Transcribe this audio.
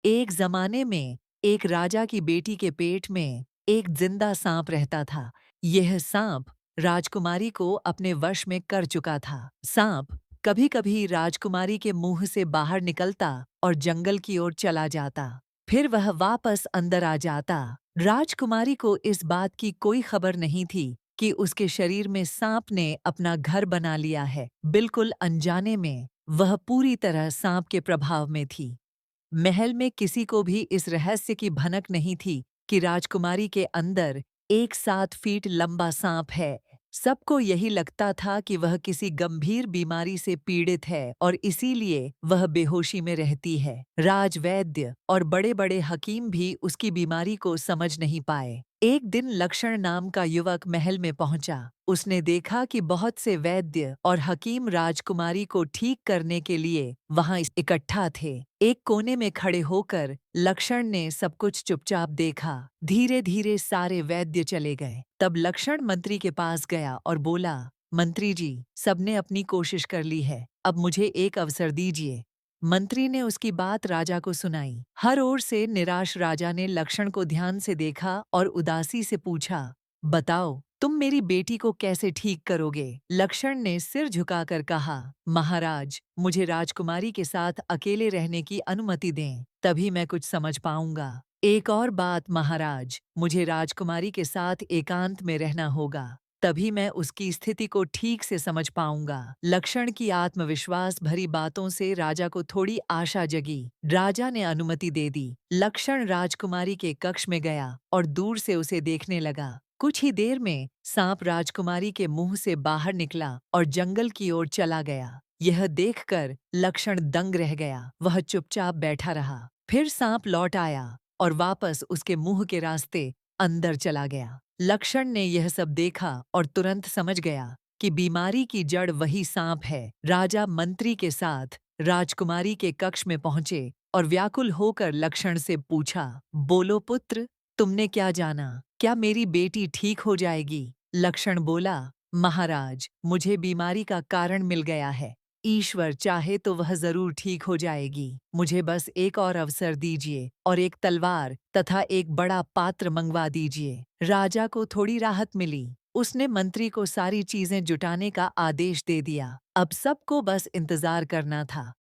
एक जमाने में एक राजा की बेटी के पेट में एक जिंदा सांप रहता था। यह सांप राजकुमारी को अपने वश में कर चुका था। सांप कभी-कभी राजकुमारी के मुंह से बाहर निकलता और जंगल की ओर चला जाता। फिर वह वापस अंदर आ जाता। राजकुमारी को इस बात की कोई खबर नहीं थी कि उसके शरीर में सांप ने अपना घर बना लिया है। बिल्कुल अनजाने में वह पूरी तरह सांप के प्रभाव में थी। महल में किसी को भी इस रहस्य की भनक नहीं थी कि राजकुमारी के अंदर एक 7 फीट लंबा सांप है। सबको यही लगता था कि वह किसी गंभीर बीमारी से पीड़ित है और इसीलिए वह बेहोशी में रहती है। राजवैद्य और बड़े-बड़े हकीम भी उसकी बीमारी को समझ नहीं पाए। एक दिन लक्षण नाम का युवक महल में पहुंचा। उसने देखा कि बहुत से वैद्य और हकीम राजकुमारी को ठीक करने के लिए वहां इकट्ठा थे। एक कोने में खड़े होकर लक्षण ने सब कुछ चुपचाप देखा। धीरे-धीरे सारे वैद्य चले गए। तब लक्षण मंत्री के पास गया और बोला, मंत्री जी, सबने अपनी कोशिश कर ली है, अब मुझे एक अवसर दीजिए। मंत्री ने उसकी बात राजा को सुनाई। हर ओर से निराश राजा ने लक्षण को ध्यान से देखा और उदासी से पूछा, बताओ, तुम मेरी बेटी को कैसे ठीक करोगे? लक्षण ने सिर झुकाकर कहा, महाराज, मुझे राजकुमारी के साथ अकेले रहने की अनुमति दें, तभी मैं कुछ समझ पाऊंगा। एक और बात महाराज, मुझे राजकुमारी के साथ एकांत में रहना होगा, तभी मैं उसकी स्थिति को ठीक से समझ पाऊंगा। लक्षण की आत्मविश्वास भरी बातों से राजा को थोड़ी आशा जगी। राजा ने अनुमति दे दी। लक्षण राजकुमारी के कक्ष में गया और दूर से उसे देखने लगा। कुछ ही देर में सांप राजकुमारी के मुंह से बाहर निकला और जंगल की ओर चला गया। यह देखकर लक्षण दंग रह गया। वह चुपचाप बैठा रहा। फिर सांप लौट आया और वापस उसके मुंह के रास्ते अंदर चला गया। लक्षण ने यह सब देखा और तुरंत समझ गया कि बीमारी की जड़ वही सांप है। राजा मंत्री के साथ राजकुमारी के कक्ष में पहुंचे और व्याकुल होकर लक्षण से पूछा, बोलो पुत्र, तुमने क्या जाना? क्या मेरी बेटी ठीक हो जाएगी? लक्षण बोला, महाराज, मुझे बीमारी का कारण मिल गया है। ईश्वर चाहे तो वह जरूर ठीक हो जाएगी। मुझे बस एक और अवसर दीजिए और एक तलवार तथा एक बड़ा पात्र मंगवा दीजिए। राजा को थोड़ी राहत मिली। उसने मंत्री को सारी चीजें जुटाने का आदेश दे दिया। अब सबको बस इंतजार करना था।